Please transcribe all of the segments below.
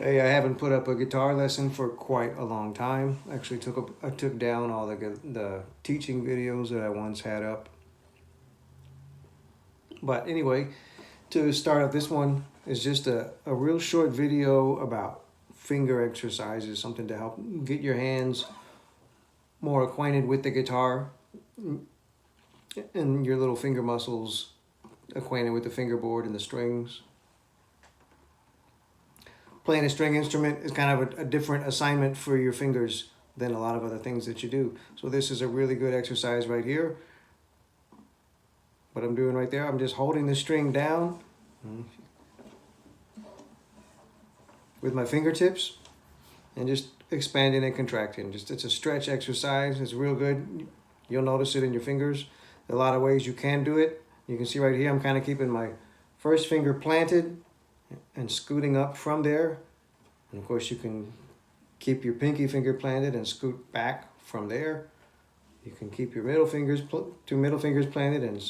Hey, I haven't put up a guitar lesson for quite a long time. Actually, I took down all the teaching videos that I once had up. But anyway, to start up, this one is just a real short video about finger exercises, something to help get your hands more acquainted with the guitar and your little finger muscles acquainted with the fingerboard and the strings. Playing a string instrument is kind of a different assignment for your fingers than a lot of other things that you do. So this is a really good exercise right here. What I'm doing right there, I'm just holding the string down with my fingertips and just expanding and contracting. It's a stretch exercise. It's real good. You'll notice it in your fingers. There are a lot of ways you can do it. You can see right here, I'm kind of keeping my first finger planted and scooting up from there. And of course you can keep your pinky finger planted and scoot back from there. You can keep your two middle fingers planted and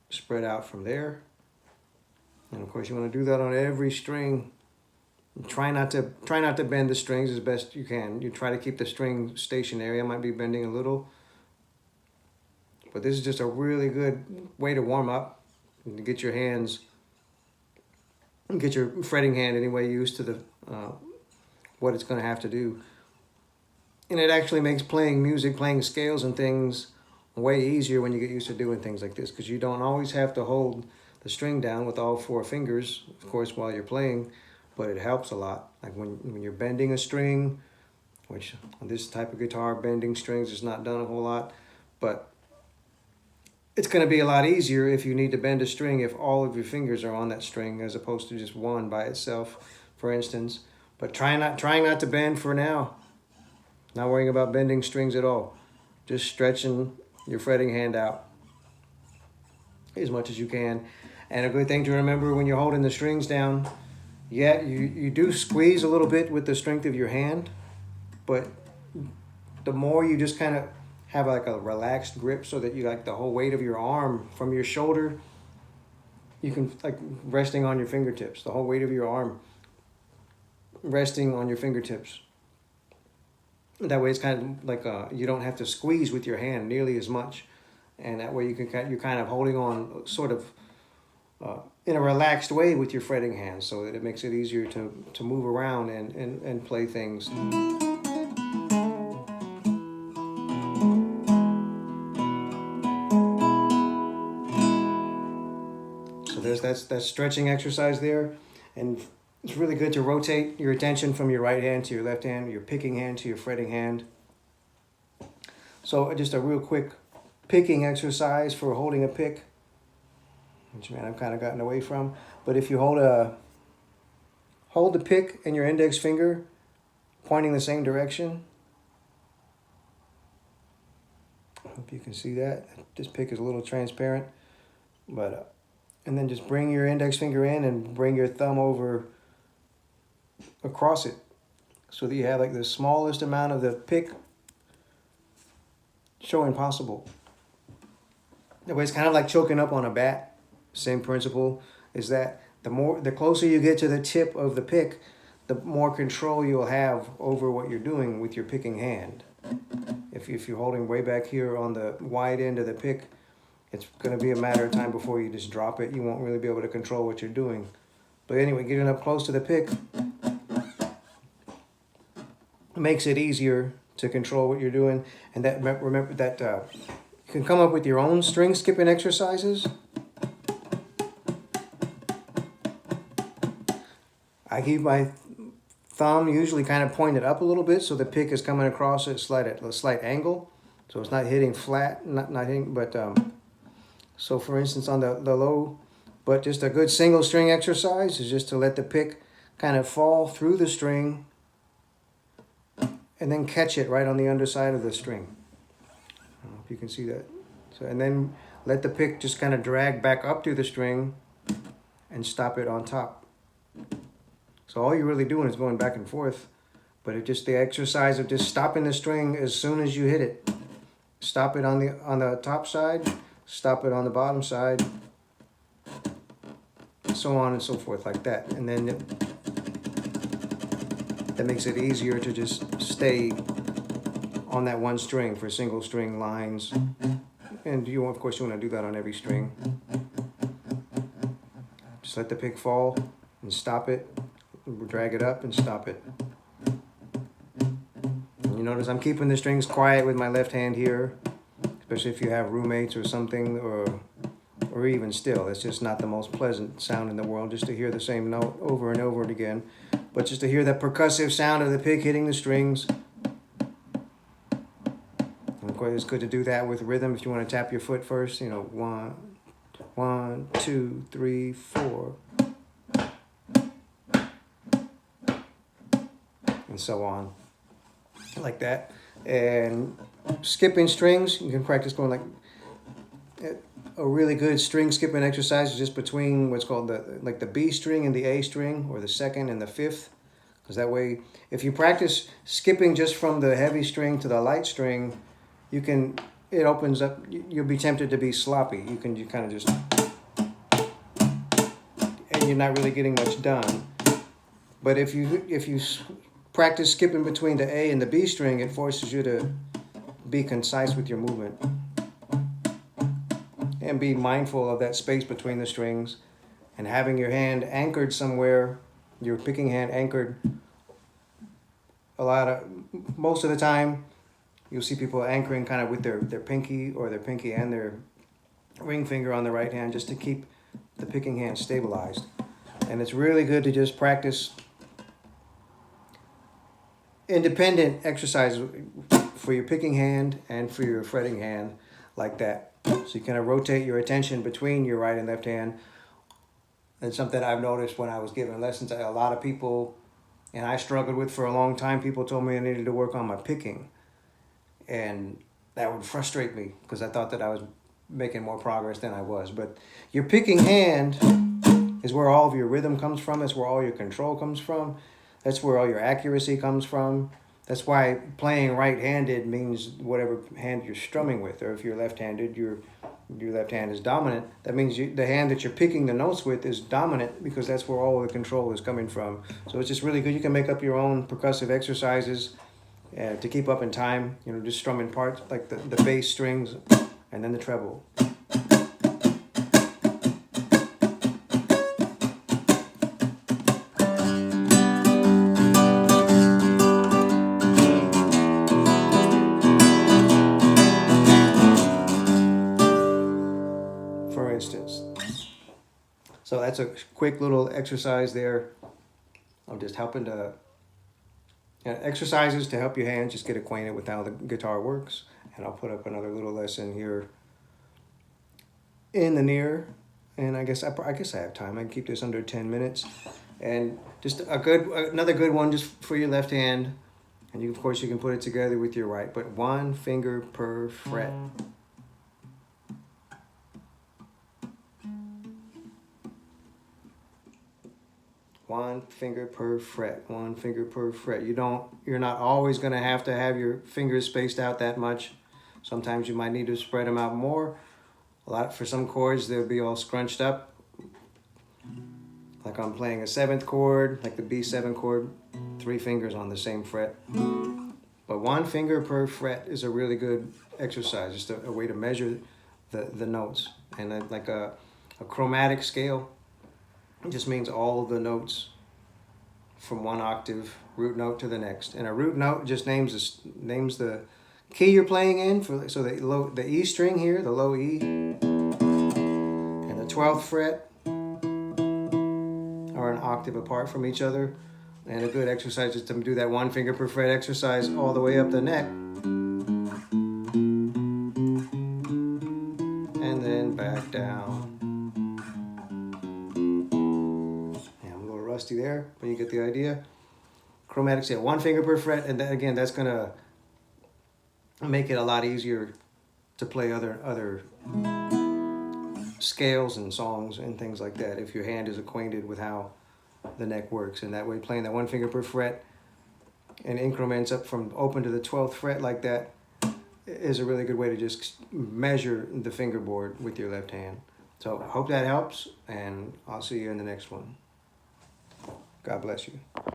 spread out from there. And of course you want to do that on every string. Try not to bend the strings as best you can. You try to keep the string stationary. I might be bending a little. But this is just a really good way to warm up and to get your hands, get your fretting hand anyway used to the what it's going to have to do. And it actually makes playing music, playing scales and things way easier when you get used to doing things like this, because you don't always have to hold the string down with all four fingers, of course, while you're playing, but it helps a lot. Like when you're bending a string, which on this type of guitar, bending strings is not done a whole lot, but it's going to be a lot easier if you need to bend a string if all of your fingers are on that string as opposed to just one by itself, for instance. But trying not to bend for now. Not worrying about bending strings at all. Just stretching your fretting hand out as much as you can. And a good thing to remember when you're holding the strings down, yeah, you do squeeze a little bit with the strength of your hand, but the more you just kind of have like a relaxed grip so that you like the whole weight of your arm from your shoulder, you can like resting on your fingertips, the whole weight of your arm resting on your fingertips. That way it's kind of like you don't have to squeeze with your hand nearly as much, and that way you're kind of holding on sort of in a relaxed way with your fretting hand, so that it makes it easier to move around and play things. So there's that stretching exercise there, and it's really good to rotate your attention from your right hand to your left hand, your picking hand to your fretting hand. So just a real quick picking exercise for holding a pick, which man I've kind of gotten away from. But if you hold the pick and your index finger pointing the same direction. I hope you can see that. This pick is a little transparent, but and then just bring your index finger in and bring your thumb over across it so that you have like the smallest amount of the pick showing possible. That way it's kind of like choking up on a bat. Same principle is that the closer you get to the tip of the pick, the more control you'll have over what you're doing with your picking hand. If you're holding way back here on the wide end of the pick, it's going to be a matter of time before you just drop it. You won't really be able to control what you're doing. But anyway, getting up close to the pick makes it easier to control what you're doing. And that remember that you can come up with your own string skipping exercises. I keep my thumb usually kind of pointed up a little bit so the pick is coming across at a slight angle, so it's not hitting flat, not hitting, but so for instance on the low, but just a good single string exercise is just to let the pick kind of fall through the string and then catch it right on the underside of the string. I don't know if you can see that. So, and then let the pick just kind of drag back up through the string and stop it on top. So all you're really doing is going back and forth, but it's just the exercise of just stopping the string as soon as you hit it. Stop it on the top side, stop it on the bottom side, and so on and so forth like that. And then that makes it easier to just stay on that one string for single string lines. And of course you want to do that on every string. Just let the pick fall and stop it, drag it up and stop it. And you notice I'm keeping the strings quiet with my left hand here, especially if you have roommates or something, or even still. It's just not the most pleasant sound in the world just to hear the same note over and over again. But just to hear that percussive sound of the pick hitting the strings. And of course, it's good to do that with rhythm if you want to tap your foot first. You know, 1, 2, 3, 4. And so on. Like that. And skipping strings, you can practice going like a really good string skipping exercise is just between what's called the B string and the A string, or the second and the fifth. Because that way, if you practice skipping just from the heavy string to the light string, it opens up, you'll be tempted to be sloppy. You kind of just, and you're not really getting much done. But if you practice skipping between the A and the B string, it forces you to be concise with your movement. And be mindful of that space between the strings, and having your hand anchored somewhere, your picking hand anchored. Most of the time, you'll see people anchoring kind of with their pinky, or their pinky and their ring finger on the right hand, just to keep the picking hand stabilized. And it's really good to just practice independent exercise for your picking hand and for your fretting hand like that. So you kind of rotate your attention between your right and left hand. And something I've noticed when I was giving lessons, a lot of people, and I struggled with for a long time, people told me I needed to work on my picking. And that would frustrate me because I thought that I was making more progress than I was. But your picking hand is where all of your rhythm comes from. It's where all your control comes from. That's where all your accuracy comes from. That's why playing right-handed means whatever hand you're strumming with. Or if you're left-handed, your left hand is dominant. That means the hand that you're picking the notes with is dominant, because that's where all the control is coming from. So it's just really good. You can make up your own percussive exercises to keep up in time. You know, just strumming parts like the bass strings and then the treble. For instance. So that's a quick little exercise there. I'm just helping to exercises to help your hands just get acquainted with how the guitar works. And I'll put up another little lesson here in the near. And I guess I have time. I can keep this under 10 minutes. And just another good one just for your left hand. And of course you can put it together with your right, but 1 finger per fret. One finger per fret, 1 finger per fret. You're not always going to have your fingers spaced out that much. Sometimes you might need to spread them out more. For some chords, they'll be all scrunched up. Like I'm playing a 7th chord, like the B7 chord, 3 fingers on the same fret. But 1 finger per fret is a really good exercise, just a way to measure the notes. And like a chromatic scale, it just means all of the notes from one octave root note to the next. And a root note just names the key you're playing in. So the E string here, the low E, and the 12th fret are an octave apart from each other. And a good exercise is to do that 1 finger per fret exercise all the way up the neck. And then back down. There, but you get the idea. Chromatic scale, 1 finger per fret, and then again, that's gonna make it a lot easier to play other scales and songs and things like that if your hand is acquainted with how the neck works. And that way, playing that 1 finger per fret and increments up from open to the 12th fret like that is a really good way to just measure the fingerboard with your left hand. So I hope that helps, and I'll see you in the next one. God bless you.